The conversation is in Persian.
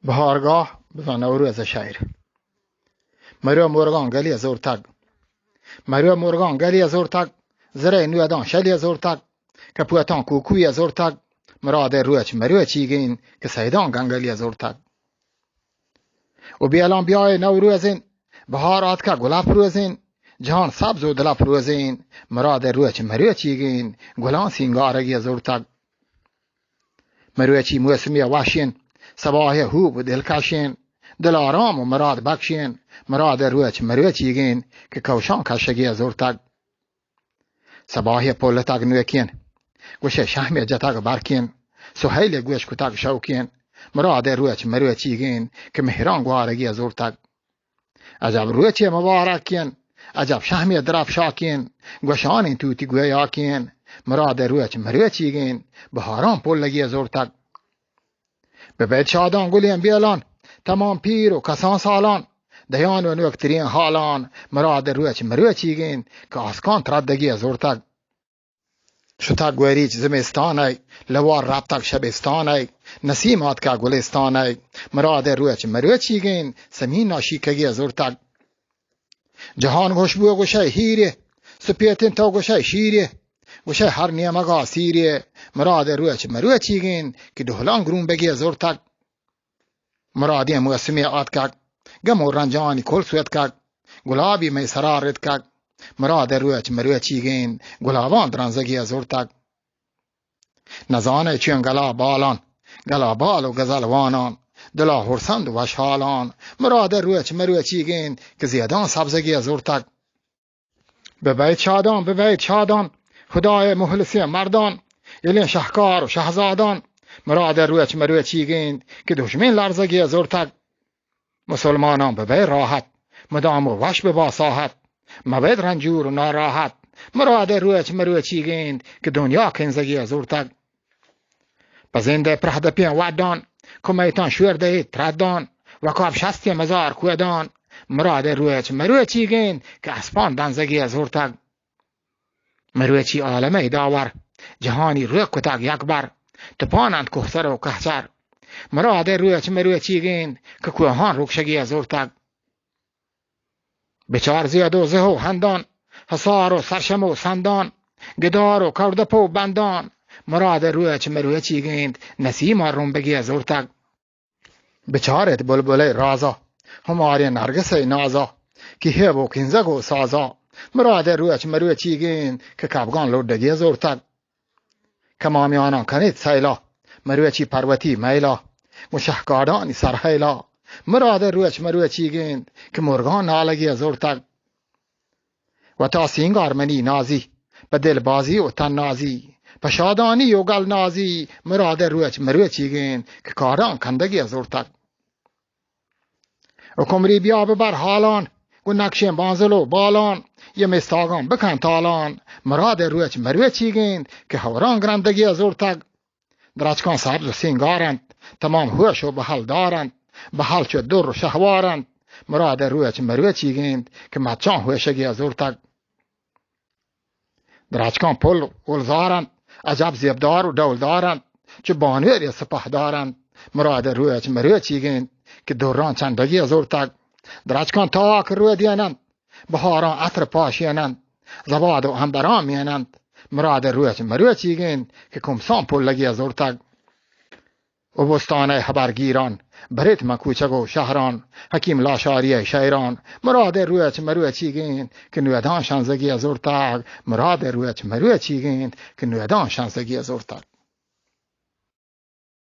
بهارگاه بزن نوروز شاعر مرو مرغان گلی زورتگ مرو مرغان گلی زورتگ زره نودان شلی زورتگ کپوتان کوکوی زورتگ مراد روچ مرو چیگین که سیدان گنگلی زورتگ و بیالان بیای نوروزین بهارات که گلاب روزین جهان سبز و دلاب روزین مراد روچ مرو چیگین گلان سینگارگی زورتگ مروچی موسمی واشین صباح هوب و دلکشین دل آرام و مراد بخشین مراد روچ مرو چیگین که کوشان کشگی زورتگ صباح پولتگ نوکین گوشه شهم جتگ برکین سهیل گوش کتگ شوکین مراد روچ مرو چیگین که مهران گوارگی زورتگ عجب روچ مبارکین عجب شهم درف شاکین گوشان توتی گویاکین مراد روچ مرو چیگین بهاران پولگی زورتگ به بیت شادان گلیم بیالان تمام پیر و کسان سالان دیان و نوکترین حالان مراد روچ مرو چیگین که آسکان تردگی زورتگ شتگ گوریچ زمستانه لوار رابطگ شبستانه نسیمات که گلستانه مراد روچ مرو چیگین سمین ناشیکگی زورتگ جهان خوشبو گوشه هیره سپیتن تو گوشه شیره گوشه هر نیمگا سیره مراد روچ مرو چیگین که دهلان گرون بگی زورتگ مرادی موسمی آتکگ گمو رنجانی کل سویتکگ گلابی می سرارتکگ مراد روچ مرو چیگین گلابان درنزگی زورتگ نزانه چون گلا بالان گلا بال و گزلوانان دلا هرسند و وشحالان مراد روچ مرو چیگین که زیادان سبزگی زورتگ به بیت شادان خدای مخلصی مردان یلین شهکار و شهزادان مراد روچ مرو چیگین که دشمن لرزگی زورتگ مسلمانان به بی راحت مدام و وش به باساحت مبید رنجور و ناراحت مراد روچ مرو چیگین که دنیا کنزگی زورتگ بزنده پرهده پین وعدان کمیتان شورده تردان وکاب شستی مزار کودان مراد روچ مرو چیگین که اسپان دنزگی زورتگ مروچی عالمه داور جهانی روی کتگ یکبر تپانند کهسر و کهسر مراد روچ مرو چیگین که کوهان رکشگی زورتگ بچار زیاد و زه و هندان حصار و سرشم و سندان گدار و کردپ و بندان مراد روچ مرو چیگین نسیم رومبگی زورتگ بچارت بلبل رازا هماری نرگس نازا که هب و کنزگ و سازا مراد روچ مرو چیگین که کبگان لودگی زورتگ کمامیانان کنید سیلا مروچی پروتی میلا مشهکادانی سرحیلا مراد روچ مرو چیگین که مرغان نالگی زورتگ و تا سینگار منی نازی به دل بازی و تن نازی به شادانی و گل نازی مراد روچ مرو چیگین که کاران کندگی زورتگ و کمری بیا ببر حالان و نقشین بانزل و بالان یه مستاگان بکن تالان مراد روچ مرو چیگین که هوران گرندگی زورتگ درچکان سبز و سینگارند تمام هوش و بحل دارند بحل چو در و شهوارند مراد روچ مرو چیگین که مچان هوشگی زورتگ درچکان پل گلزارند عجب زیبدار و دول دارند چو بانویر سپه دارند مراد روچ مرو چیگین که دوران چندگی زورتگ درچکان تاک رو دینند بهاران عطر پاشینند زباد و همبران مینند مراد روچ مرو چیگین که کمسان پلگی زورتگ و بستانه خبرگیران بریت مکوچگ و شهران حکیم لاشاری شیران مراد روچ مرو چیگین که نویدان شنزگی زورتگ مراد روچ مرو چیگین که نویدان شنزگی زورتگ